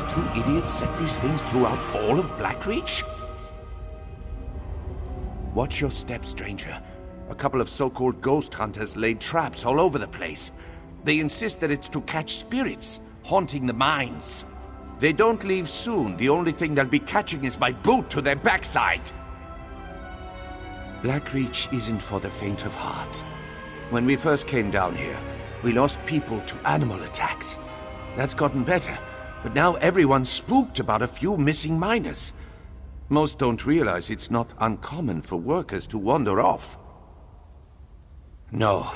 two idiots set these things throughout all of Blackreach? Watch your step, stranger. A couple of so-called ghost hunters laid traps all over the place. They insist that it's to catch spirits, haunting the mines. They don't leave soon. The only thing they'll be catching is my boot to their backside. Blackreach isn't for the faint of heart. When we first came down here, we lost people to animal attacks. That's gotten better, but now everyone's spooked about a few missing miners. Most don't realize it's not uncommon for workers to wander off. No,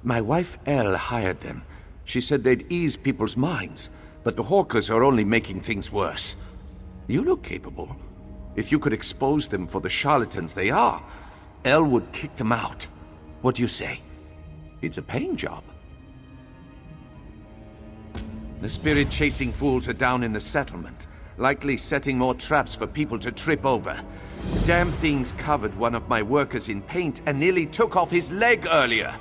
my wife Elle hired them. She said they'd ease people's minds, but the hawkers are only making things worse. You look capable. If you could expose them for the charlatans they are, Elle would kick them out. What do you say? It's a paying job. The spirit-chasing fools are down in the settlement, likely setting more traps for people to trip over. The damn things covered one of my workers in paint and nearly took off his leg earlier.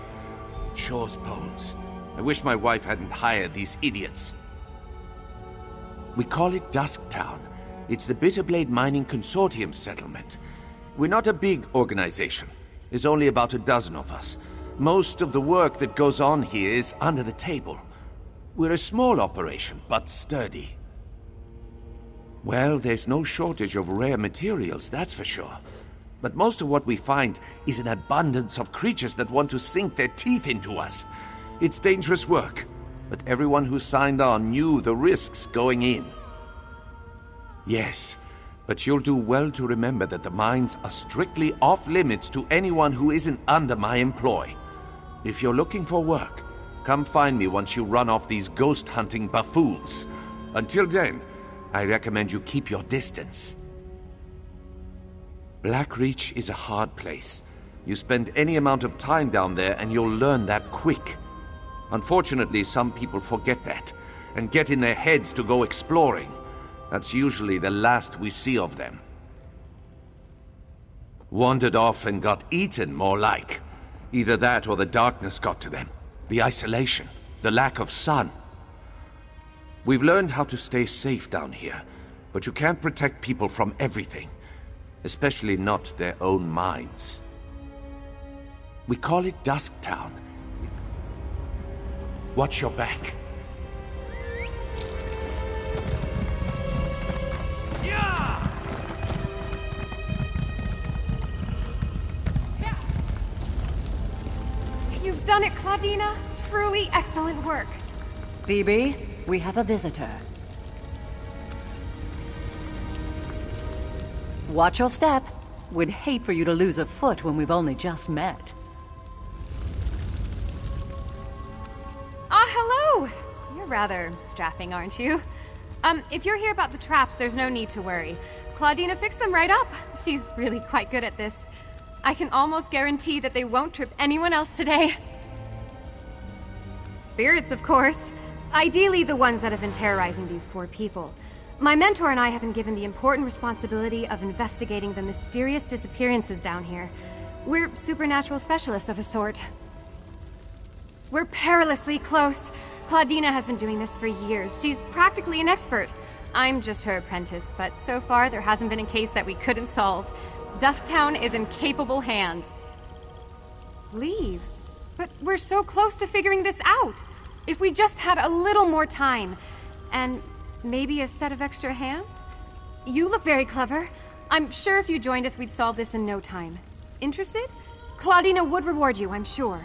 Shore's bones. I wish my wife hadn't hired these idiots. We call it Dusktown. It's the Bitterblade Mining Consortium settlement. We're not a big organization. There's only about a dozen of us. Most of the work that goes on here is under the table. We're a small operation, but sturdy. Well, there's no shortage of rare materials, that's for sure. But most of what we find is an abundance of creatures that want to sink their teeth into us. It's dangerous work, but everyone who signed on knew the risks going in. Yes, but you'll do well to remember that the mines are strictly off-limits to anyone who isn't under my employ. If you're looking for work, come find me once you run off these ghost-hunting buffoons. Until then, I recommend you keep your distance. Blackreach is a hard place. You spend any amount of time down there and you'll learn that quick. Unfortunately, some people forget that and get in their heads to go exploring. That's usually the last we see of them. Wandered off and got eaten, more like. Either that or the darkness got to them. The isolation, the lack of sun. We've learned how to stay safe down here, but you can't protect people from everything, especially not their own minds. We call it Dusktown. Watch your back. You've done it, Claudina. Truly excellent work. Phoebe, we have a visitor. Watch your step. We'd hate for you to lose a foot when we've only just met. Ah, hello! You're rather strapping, aren't you? If you're here about the traps, there's no need to worry. Claudina fixed them right up. She's really quite good at this. I can almost guarantee that they won't trip anyone else today. Spirits, of course. Ideally, the ones that have been terrorizing these poor people. My mentor and I have been given the important responsibility of investigating the mysterious disappearances down here. We're supernatural specialists of a sort. We're perilously close. Claudina has been doing this for years. She's practically an expert. I'm just her apprentice, but so far there hasn't been a case that we couldn't solve. Dusktown is in capable hands. Leave? But we're so close to figuring this out. If we just had a little more time, and maybe a set of extra hands? You look very clever. I'm sure if you joined us, we'd solve this in no time. Interested? Claudina would reward you, I'm sure.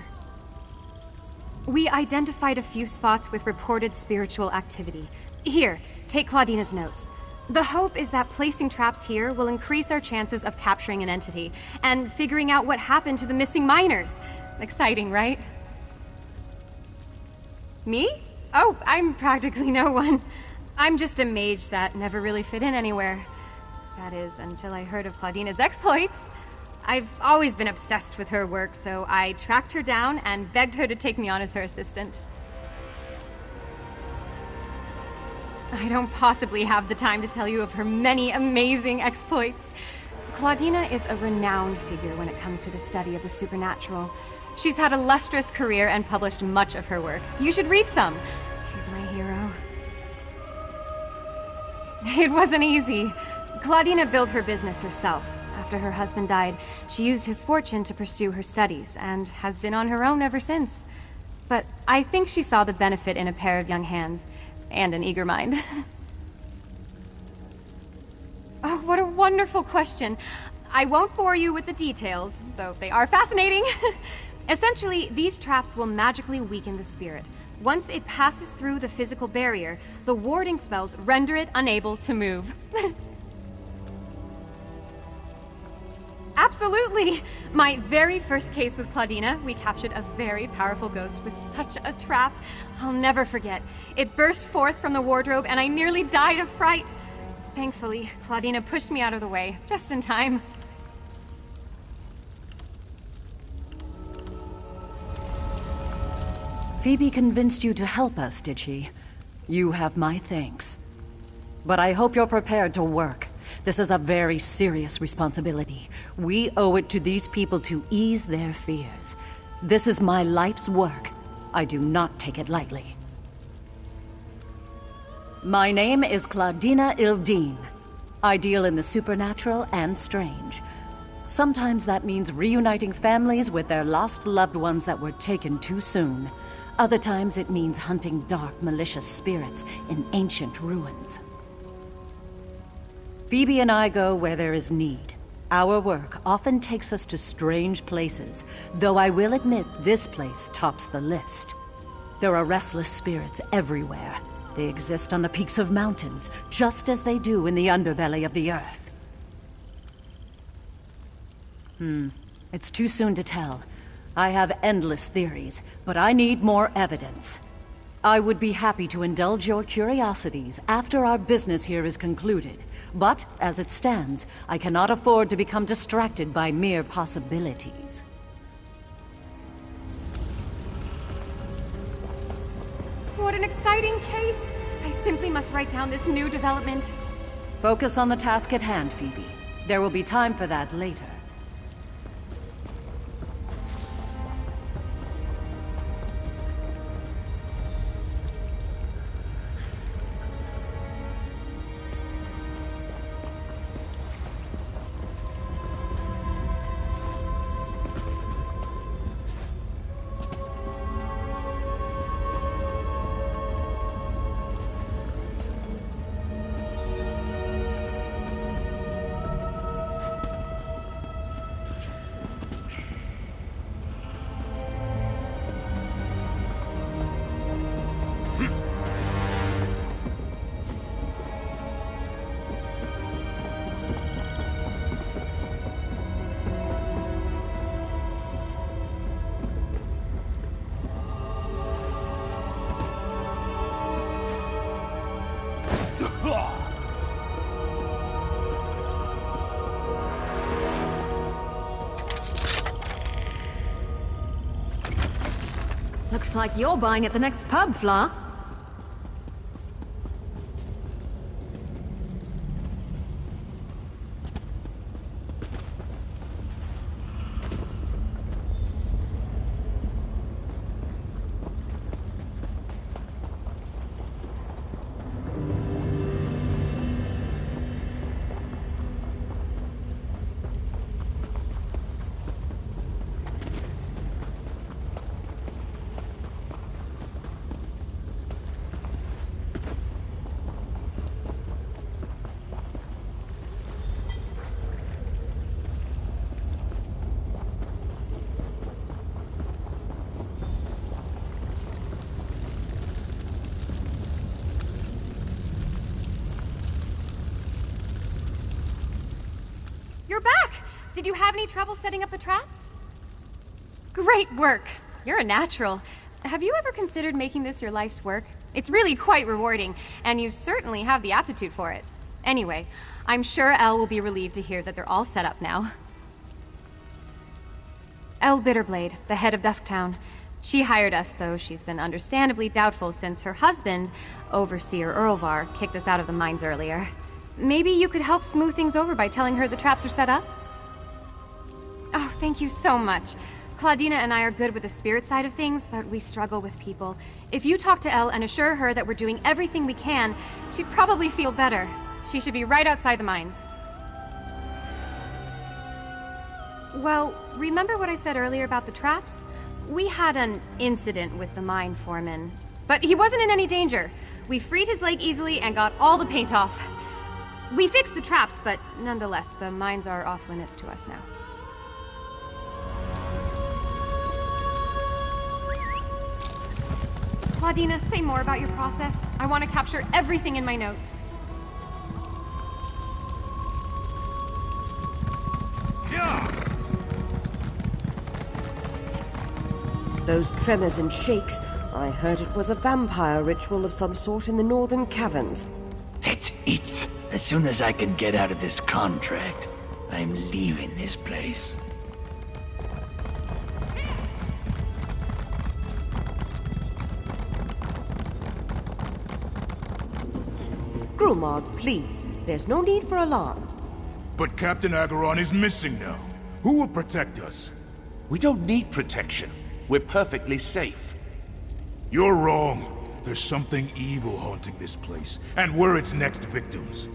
We identified a few spots with reported spiritual activity. Here, take Claudina's notes. The hope is that placing traps here will increase our chances of capturing an entity and figuring out what happened to the missing miners. Exciting, right? Me? Oh, I'm practically no one. I'm just a mage that never really fit in anywhere. That is, until I heard of Claudina's exploits. I've always been obsessed with her work, so I tracked her down and begged her to take me on as her assistant. I don't possibly have the time to tell you of her many amazing exploits. Claudina is a renowned figure when it comes to the study of the supernatural. She's had a lustrous career and published much of her work. You should read some. She's my hero. It wasn't easy. Claudina built her business herself. After her husband died, she used his fortune to pursue her studies, and has been on her own ever since. But I think she saw the benefit in a pair of young hands, and an eager mind. Oh, what a wonderful question. I won't bore you with the details, though they are fascinating. Essentially, these traps will magically weaken the spirit. Once it passes through the physical barrier, the warding spells render it unable to move. Absolutely! My very first case with Claudina, we captured a very powerful ghost with such a trap. I'll never forget. It burst forth from the wardrobe and I nearly died of fright. Thankfully, Claudina pushed me out of the way, just in time. Phoebe convinced you to help us, did she? You have my thanks. But I hope you're prepared to work. This is a very serious responsibility. We owe it to these people to ease their fears. This is my life's work. I do not take it lightly. My name is Claudina Ildine. I deal in the supernatural and strange. Sometimes that means reuniting families with their lost loved ones that were taken too soon. Other times it means hunting dark, malicious spirits in ancient ruins. Phoebe and I go where there is need. Our work often takes us to strange places, though I will admit this place tops the list. There are restless spirits everywhere. They exist on the peaks of mountains, just as they do in the underbelly of the earth. It's too soon to tell. I have endless theories, but I need more evidence. I would be happy to indulge your curiosities after our business here is concluded. But, as it stands, I cannot afford to become distracted by mere possibilities. What an exciting case! I simply must write down this new development. Focus on the task at hand, Phoebe. There will be time for that later. Looks like you're buying at the next pub, Fla. You're back! Did you have any trouble setting up the traps? Great work! You're a natural. Have you ever considered making this your life's work? It's really quite rewarding, and you certainly have the aptitude for it. Anyway, I'm sure Elle will be relieved to hear that they're all set up now. Elle Bitterblade, the head of Dusktown. She hired us, though she's been understandably doubtful since her husband, Overseer Earlvar, kicked us out of the mines earlier. Maybe you could help smooth things over by telling her the traps are set up? Oh, thank you so much. Claudina and I are good with the spirit side of things, but we struggle with people. If you talk to Elle and assure her that we're doing everything we can, she'd probably feel better. She should be right outside the mines. Well, remember what I said earlier about the traps? We had an incident with the mine foreman, but he wasn't in any danger. We freed his leg easily and got all the paint off. We fixed the traps, but nonetheless, the mines are off limits to us now. Claudina, say more about your process. I want to capture everything in my notes. Those tremors and shakes, I heard it was a vampire ritual of some sort in the northern caverns. That's it. As soon as I can get out of this contract, I'm leaving this place. Greymoor, please. There's no need for alarm. But Captain Agaron is missing now. Who will protect us? We don't need protection. We're perfectly safe. You're wrong. There's something evil haunting this place, and we're its next victims.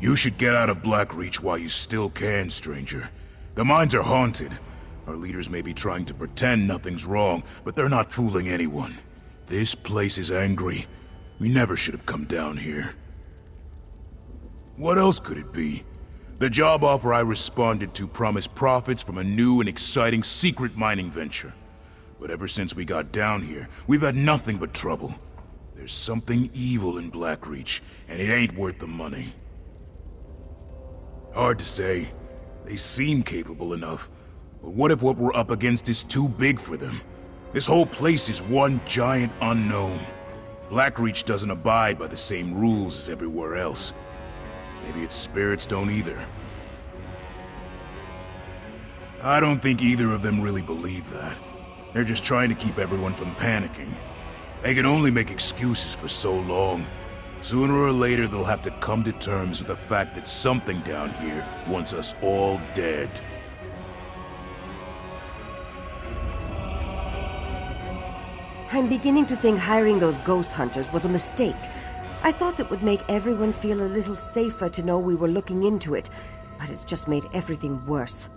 You should get out of Blackreach while you still can, stranger. The mines are haunted. Our leaders may be trying to pretend nothing's wrong, but they're not fooling anyone. This place is angry. We never should have come down here. What else could it be? The job offer I responded to promised profits from a new and exciting secret mining venture. But ever since we got down here, we've had nothing but trouble. There's something evil in Blackreach, and it ain't worth the money. Hard to say. They seem capable enough. But what if what we're up against is too big for them? This whole place is one giant unknown. Blackreach doesn't abide by the same rules as everywhere else. Maybe its spirits don't either. I don't think either of them really believe that. They're just trying to keep everyone from panicking. They can only make excuses for so long. Sooner or later, they'll have to come to terms with the fact that something down here wants us all dead. I'm beginning to think hiring those ghost hunters was a mistake. I thought it would make everyone feel a little safer to know we were looking into it, but it's just made everything worse.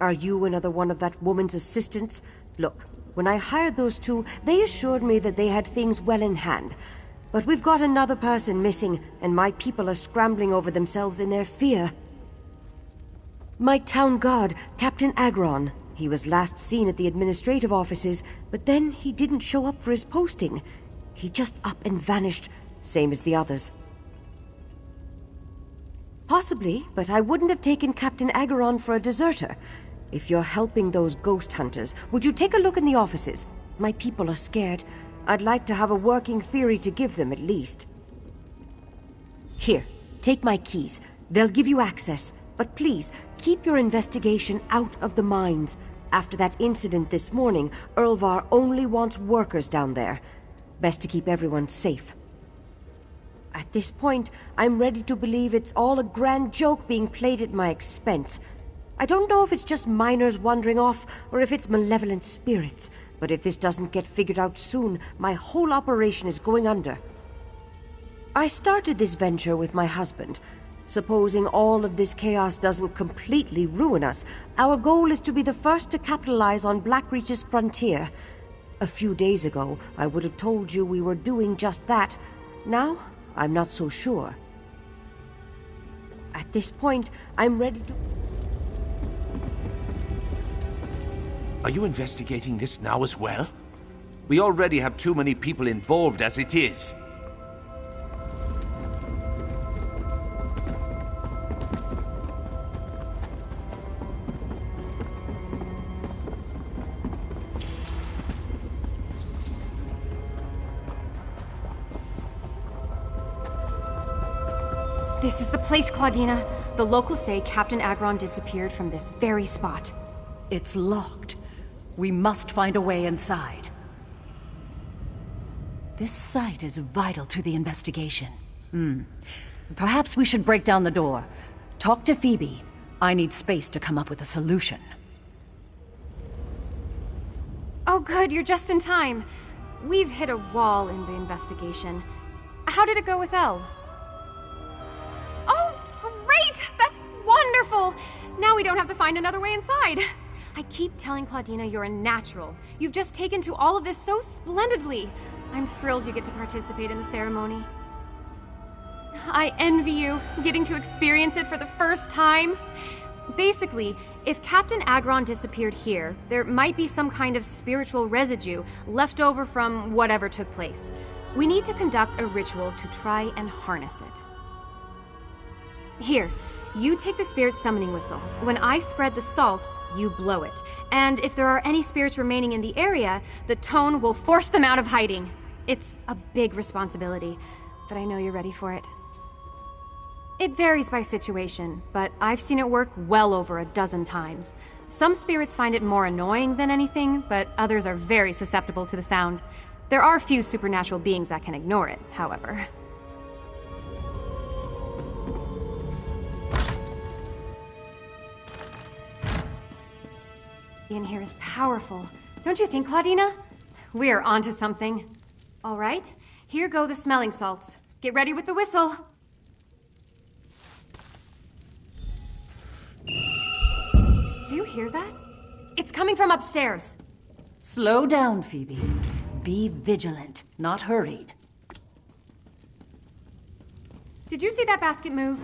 Are you another one of that woman's assistants? Look, when I hired those two, they assured me that they had things well in hand. But we've got another person missing, and my people are scrambling over themselves in their fear. My town guard, Captain Agaron. He was last seen at the administrative offices, but then he didn't show up for his posting. He just up and vanished, same as the others. Possibly, but I wouldn't have taken Captain Agaron for a deserter. If you're helping those ghost hunters, would you take a look in the offices? My people are scared. I'd like to have a working theory to give them, at least. Here, take my keys. They'll give you access. But please, keep your investigation out of the mines. After that incident this morning, Erlvar only wants workers down there. Best to keep everyone safe. At this point, I'm ready to believe it's all a grand joke being played at my expense. I don't know if it's just miners wandering off, or if it's malevolent spirits. But if this doesn't get figured out soon, my whole operation is going under. I started this venture with my husband. Supposing all of this chaos doesn't completely ruin us, our goal is to be the first to capitalize on Blackreach's frontier. A few days ago, I would have told you we were doing just that. Now, I'm not so sure. At this point, I'm ready to... Are you investigating this now as well? We already have too many people involved as it is. This is the place, Claudina. The locals say Captain Agaron disappeared from this very spot. It's locked. We must find a way inside. This site is vital to the investigation. Perhaps we should break down the door. Talk to Phoebe. I need space to come up with a solution. Oh good, you're just in time. We've hit a wall in the investigation. How did it go with Elle? Oh, great! That's wonderful! Now we don't have to find another way inside. I keep telling Claudina you're a natural. You've just taken to all of this so splendidly. I'm thrilled you get to participate in the ceremony. I envy you, getting to experience it for the first time. Basically, if Captain Agron disappeared here, there might be some kind of spiritual residue left over from whatever took place. We need to conduct a ritual to try and harness it. Here, you take the spirit summoning whistle. When I spread the salts, you blow it. And if there are any spirits remaining in the area, the tone will force them out of hiding. It's a big responsibility, but I know you're ready for it. It varies by situation, but I've seen it work well over a dozen times. Some spirits find it more annoying than anything, but others are very susceptible to the sound. There are few supernatural beings that can ignore it, however. In here is powerful. Don't you think, Claudina? We're onto something. All right, here go the smelling salts. Get ready with the whistle. Do you hear that? It's coming from upstairs. Slow down, Phoebe. Be vigilant, not hurried. Did you see that basket move?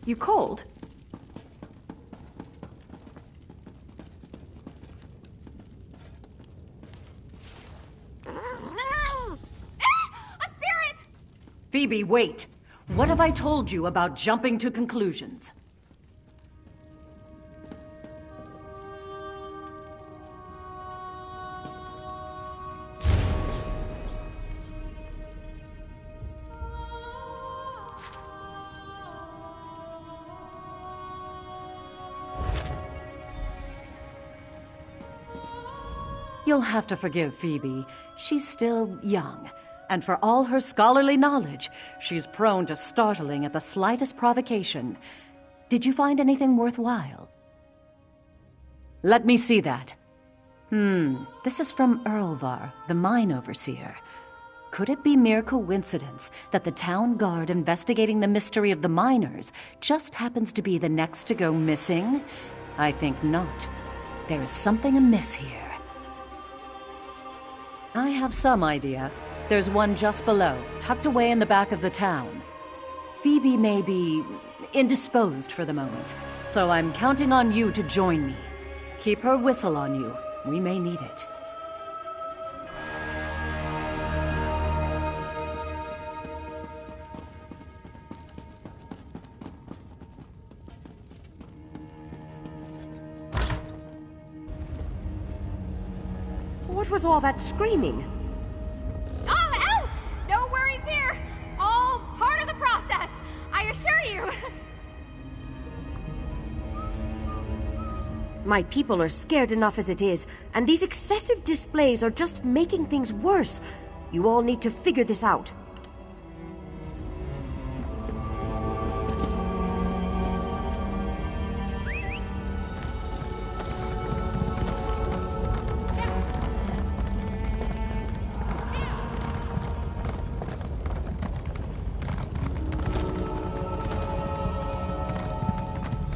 You cold? A spirit! Phoebe, wait. What have I told you about jumping to conclusions? You'll have to forgive Phoebe. She's still young, and for all her scholarly knowledge, she's prone to startling at the slightest provocation. Did you find anything worthwhile? Let me see that. This is from Erlvar, the mine overseer. Could it be mere coincidence that the town guard investigating the mystery of the miners just happens to be the next to go missing? I think not. There is something amiss here. I have some idea. There's one just below, tucked away in the back of the town. Phoebe may be indisposed for the moment, so I'm counting on you to join me. Keep her whistle on you. We may need it. What was all that screaming? Elle! No worries here! All part of the process, I assure you! My people are scared enough as it is, and these excessive displays are just making things worse. You all need to figure this out.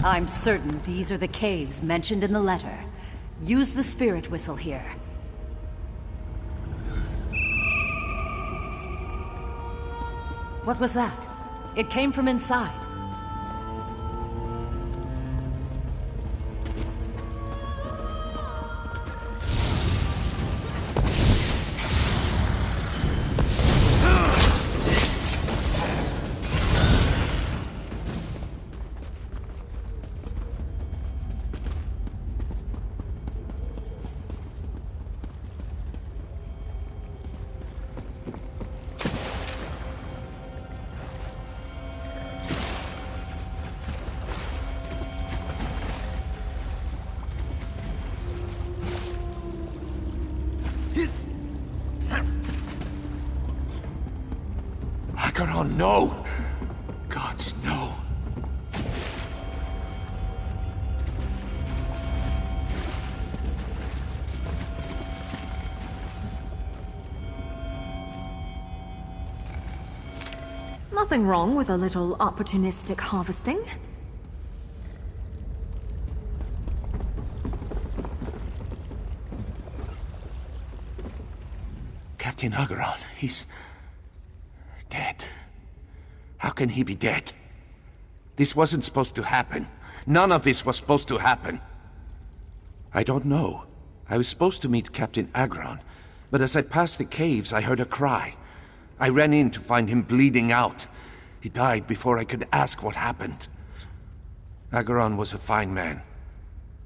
I'm certain these are the caves mentioned in the letter. Use the spirit whistle here. What was that? It came from inside. Acheron, no! Gods, no. Nothing wrong with a little opportunistic harvesting. Captain Acheron, he's... dead. How can he be dead? This wasn't supposed to happen. None of this was supposed to happen. I don't know. I was supposed to meet Captain Acheron, but as I passed the caves, I heard a cry. I ran in to find him bleeding out. He died before I could ask what happened. Acheron was a fine man.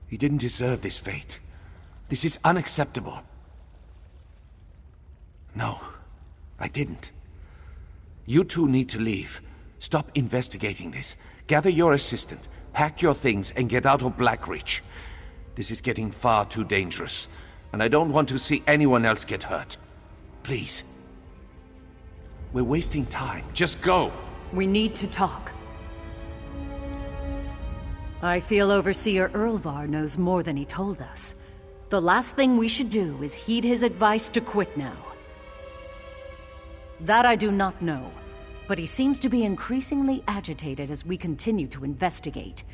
He didn't deserve this fate. This is unacceptable. No, I didn't. You two need to leave. Stop investigating this. Gather your assistant, pack your things, and get out of Blackreach. This is getting far too dangerous, and I don't want to see anyone else get hurt. Please. We're wasting time. Just go! We need to talk. I feel Overseer Erlvar knows more than he told us. The last thing we should do is heed his advice to quit now. That I do not know, but he seems to be increasingly agitated as we continue to investigate.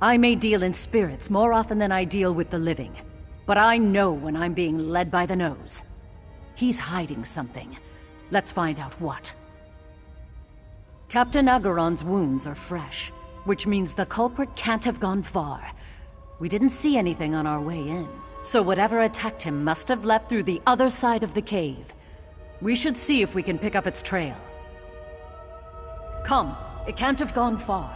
I may deal in spirits more often than I deal with the living, but I know when I'm being led by the nose. He's hiding something. Let's find out what. Captain Acheron's wounds are fresh, which means the culprit can't have gone far. We didn't see anything on our way in, so whatever attacked him must have left through the other side of the cave. We should see if we can pick up its trail. Come, it can't have gone far.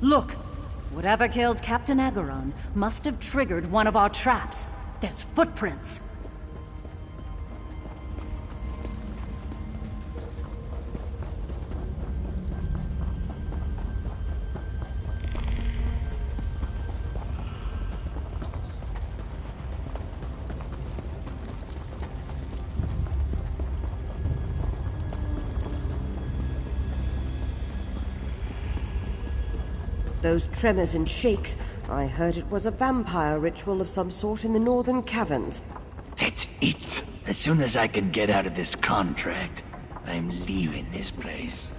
Look! Whatever killed Captain Acheron must have triggered one of our traps. There's footprints! Those tremors and shakes, I heard it was a vampire ritual of some sort in the northern caverns. That's it. As soon as I can get out of this contract, I'm leaving this place.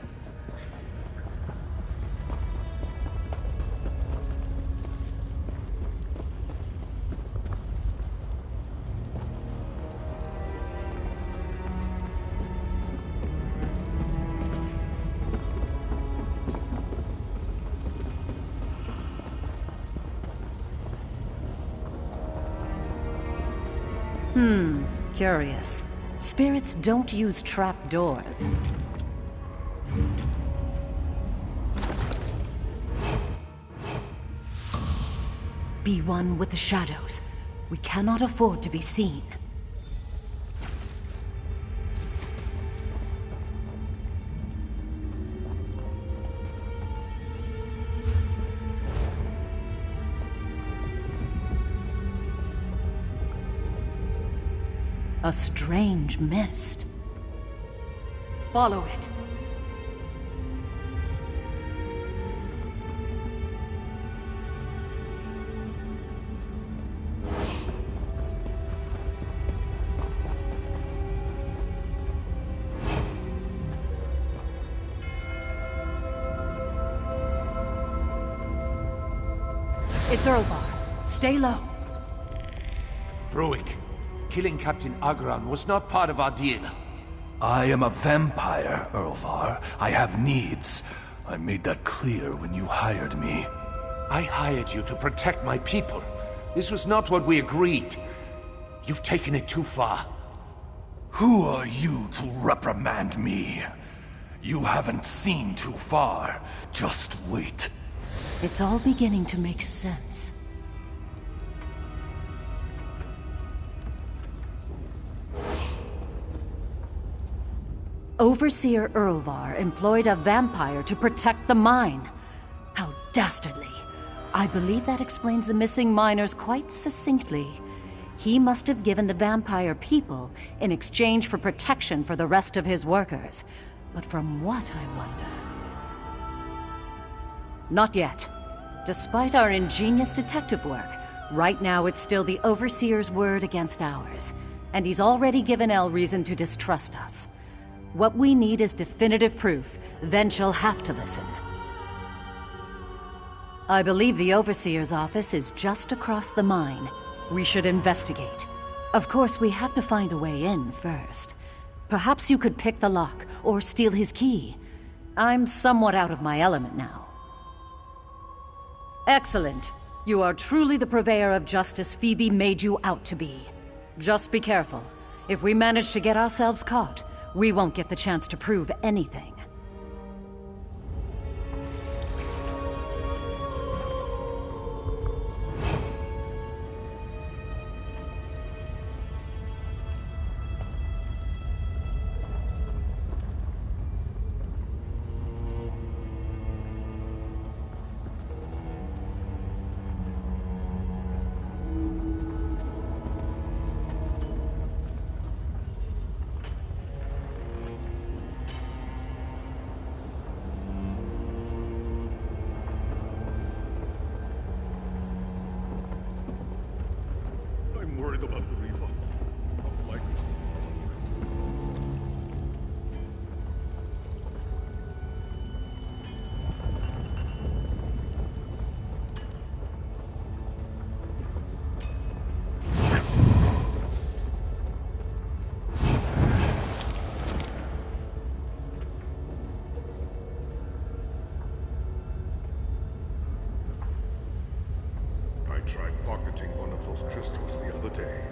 Curious. Spirits don't use trapdoors. Be one with the shadows. We cannot afford to be seen. A strange mist. Follow it. It's Erlvar. Stay low. Bruick, killing Captain Agron was not part of our deal. I am a vampire, Erlvar. I have needs. I made that clear when you hired me. I hired you to protect my people. This was not what we agreed. You've taken it too far. Who are you to reprimand me? You haven't seen too far. Just wait. It's all beginning to make sense. Overseer Erlvar employed a vampire to protect the mine. How dastardly. I believe that explains the missing miners quite succinctly. He must have given the vampire people in exchange for protection for the rest of his workers. But from what, I wonder? Not yet. Despite our ingenious detective work, right now it's still the Overseer's word against ours. And he's already given Elle reason to distrust us. What we need is definitive proof, then she'll have to listen. I believe the Overseer's office is just across the mine. We should investigate. Of course, we have to find a way in first. Perhaps you could pick the lock, or steal his key. I'm somewhat out of my element now. Excellent. You are truly the purveyor of justice Phoebe made you out to be. Just be careful. If we manage to get ourselves caught, we won't get the chance to prove anything. I'm worried about the Reaver. Like... I tried pocketing one of those crystals the other day.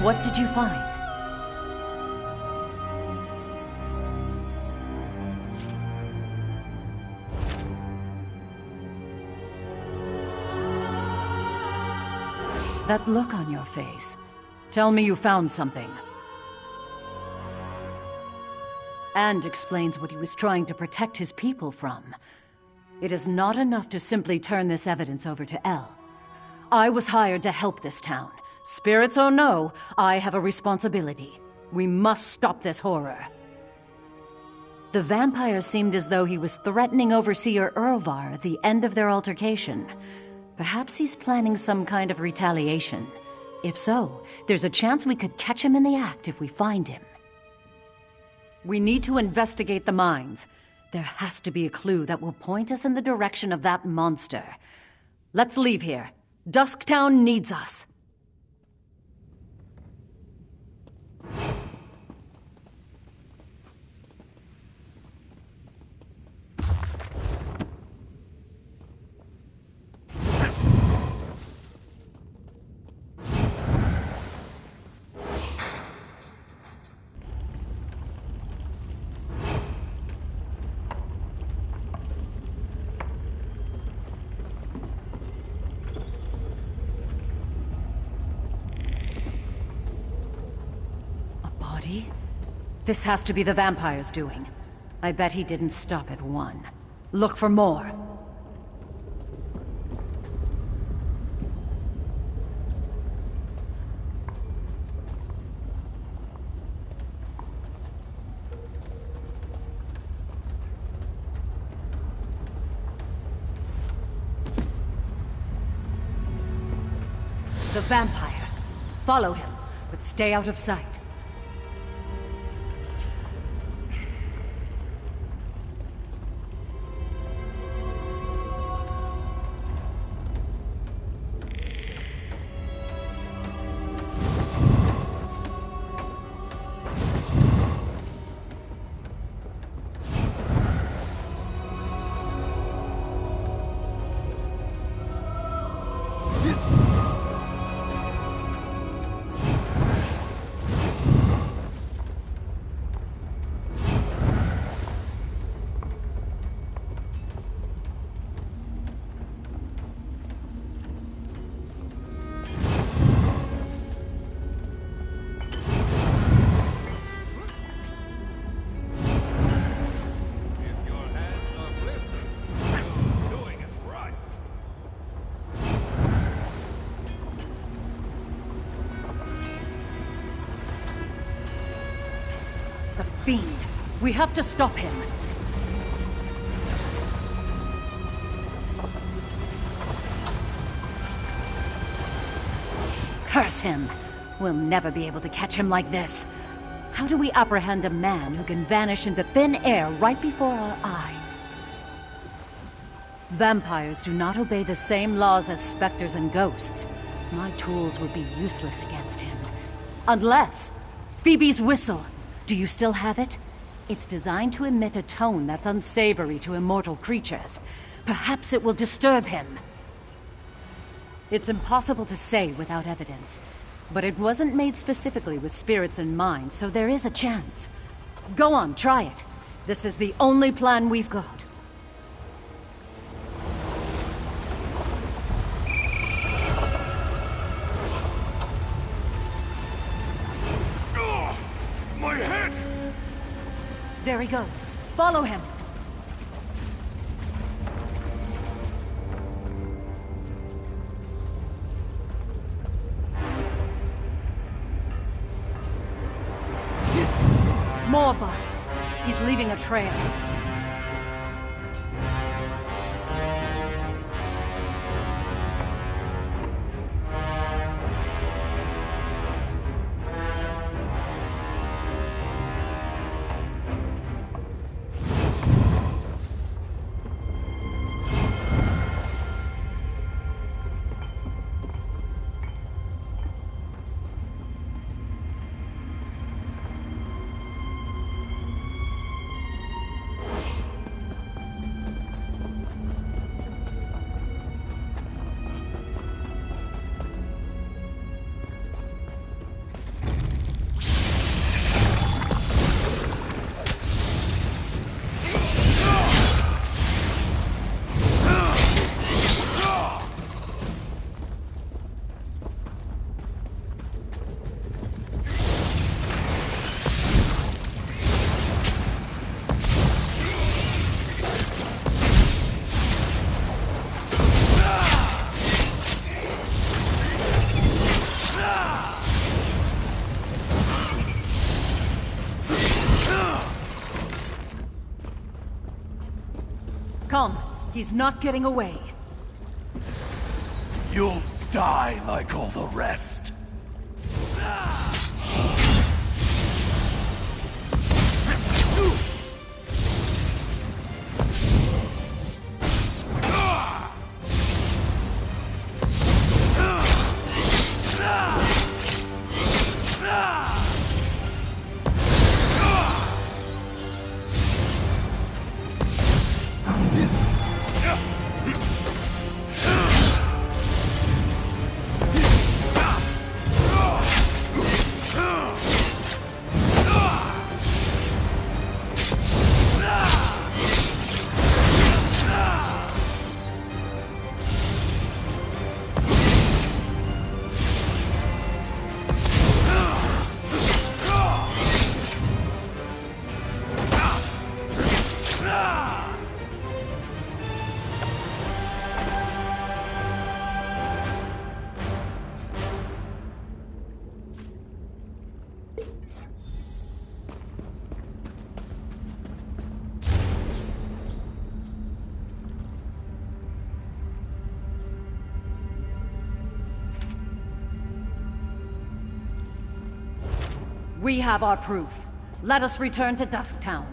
What did you find? That look on your face. Tell me you found something. And explains what he was trying to protect his people from. It is not enough to simply turn this evidence over to El. I was hired to help this town. Spirits or no, I have a responsibility. We must stop this horror. The vampire seemed as though he was threatening Overseer Urvar at the end of their altercation. Perhaps he's planning some kind of retaliation. If so, there's a chance we could catch him in the act if we find him. We need to investigate the mines. There has to be a clue that will point us in the direction of that monster. Let's leave here. Dusktown needs us. This has to be the vampire's doing. I bet he didn't stop at one. Look for more. The vampire. Follow him, but stay out of sight. Fiend. We have to stop him. Curse him. We'll never be able to catch him like this. How do we apprehend a man who can vanish into thin air right before our eyes? Vampires do not obey the same laws as specters and ghosts. My tools would be useless against him. Unless... Phoebe's whistle. Do you still have it? It's designed to emit a tone that's unsavory to immortal creatures. Perhaps it will disturb him. It's impossible to say without evidence. But it wasn't made specifically with spirits in mind, so there is a chance. Go on, try it. This is the only plan we've got. There he goes. Follow him. More bodies. He's leaving a trail. He's not getting away. You'll die like all the rest. We have our proof. Let us return to Dusktown.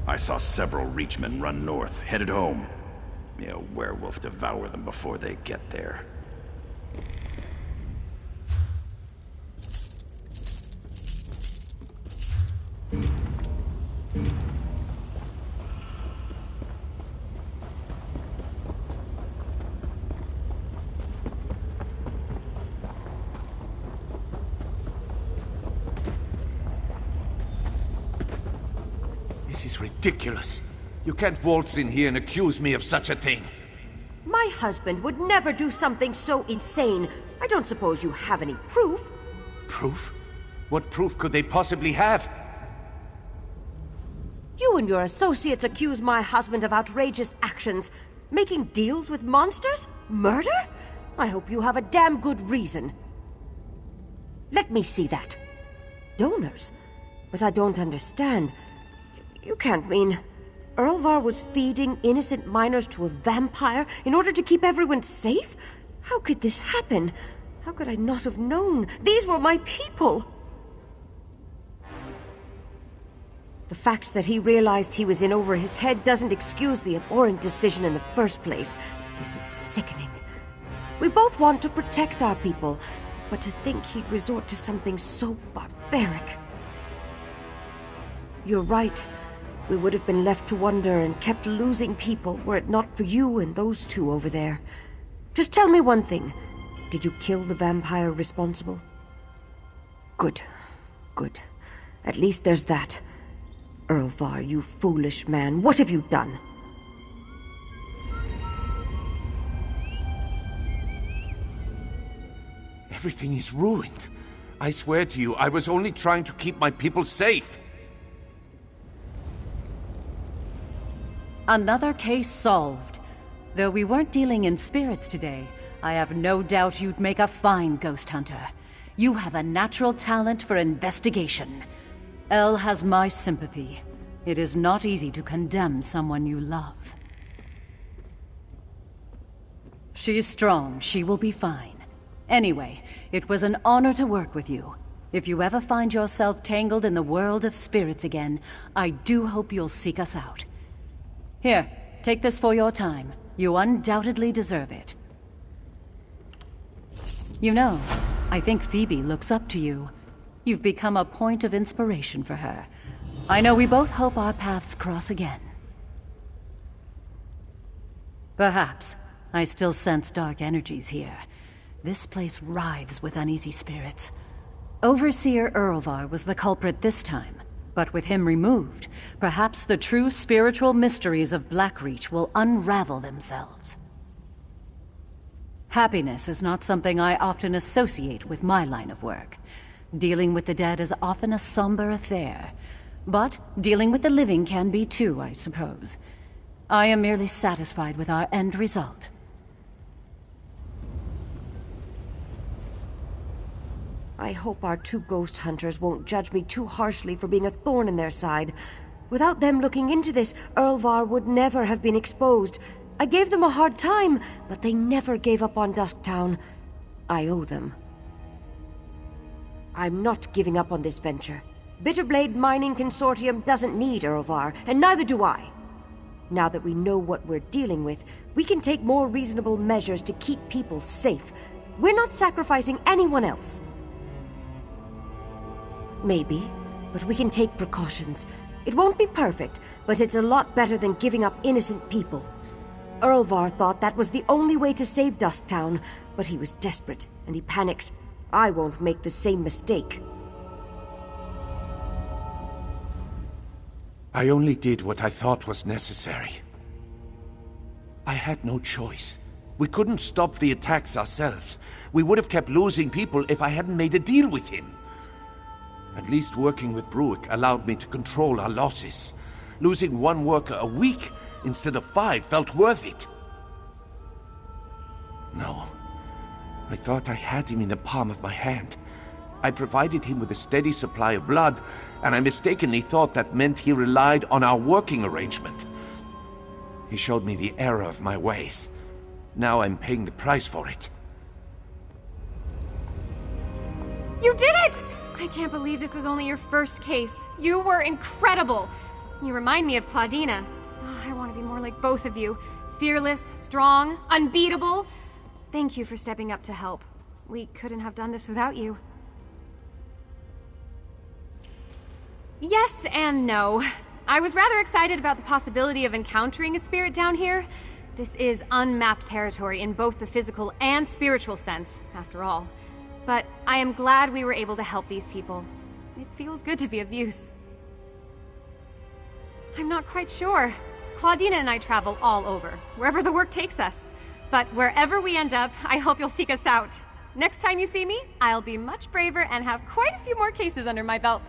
I saw several Reachmen run north, headed home. May a werewolf devour them before they get there. This is ridiculous. You can't waltz in here and accuse me of such a thing. My husband would never do something so insane. I don't suppose you have any proof? Proof? What proof could they possibly have? You and your associates accuse my husband of outrageous actions. Making deals with monsters? Murder? I hope you have a damn good reason. Let me see that. Donors? But I don't understand. You can't mean... Earlvar was feeding innocent miners to a vampire in order to keep everyone safe? How could this happen? How could I not have known? These were my people! The fact that he realized he was in over his head doesn't excuse the abhorrent decision in the first place. This is sickening. We both want to protect our people, but to think he'd resort to something so barbaric. You're right. We would have been left to wonder and kept losing people were it not for you and those two over there. Just tell me one thing. Did you kill the vampire responsible? Good. Good. At least there's that. Earlvar, you foolish man. What have you done? Everything is ruined. I swear to you, I was only trying to keep my people safe. Another case solved. Though we weren't dealing in spirits today, I have no doubt you'd make a fine ghost hunter. You have a natural talent for investigation. Elle has my sympathy. It is not easy to condemn someone you love. She's strong. She will be fine. Anyway, it was an honor to work with you. If you ever find yourself tangled in the world of spirits again, I do hope you'll seek us out. Here, take this for your time. You undoubtedly deserve it. You know, I think Phoebe looks up to you. You've become a point of inspiration for her. I know we both hope our paths cross again. Perhaps. I still sense dark energies here. This place writhes with uneasy spirits. Overseer Earlvar was the culprit this time. But with him removed, perhaps the true spiritual mysteries of Blackreach will unravel themselves. Happiness is not something I often associate with my line of work. Dealing with the dead is often a somber affair. But dealing with the living can be too, I suppose. I am merely satisfied with our end result. I hope our 2 ghost hunters won't judge me too harshly for being a thorn in their side. Without them looking into this, Earlvar would never have been exposed. I gave them a hard time, but they never gave up on Dusktown. I owe them. I'm not giving up on this venture. Bitterblade Mining Consortium doesn't need Earlvar, and neither do I. Now that we know what we're dealing with, we can take more reasonable measures to keep people safe. We're not sacrificing anyone else. Maybe, but we can take precautions. It won't be perfect, but it's a lot better than giving up innocent people. Earlvar thought that was the only way to save Dusktown, but he was desperate, and he panicked. I won't make the same mistake. I only did what I thought was necessary. I had no choice. We couldn't stop the attacks ourselves. We would have kept losing people if I hadn't made a deal with him. At least working with Bruick allowed me to control our losses. Losing 1 worker a week instead of 5 felt worth it. No. I thought I had him in the palm of my hand. I provided him with a steady supply of blood, and I mistakenly thought that meant he relied on our working arrangement. He showed me the error of my ways. Now I'm paying the price for it. You did it! I can't believe this was only your first case. You were incredible. You remind me of Claudina. Oh, I want to be more like both of you. Fearless, strong, unbeatable. Thank you for stepping up to help. We couldn't have done this without you. Yes and no. I was rather excited about the possibility of encountering a spirit down here. This is unmapped territory in both the physical and spiritual sense, after all. But I am glad we were able to help these people. It feels good to be of use. I'm not quite sure. Claudina and I travel all over, wherever the work takes us. But wherever we end up, I hope you'll seek us out. Next time you see me, I'll be much braver and have quite a few more cases under my belt.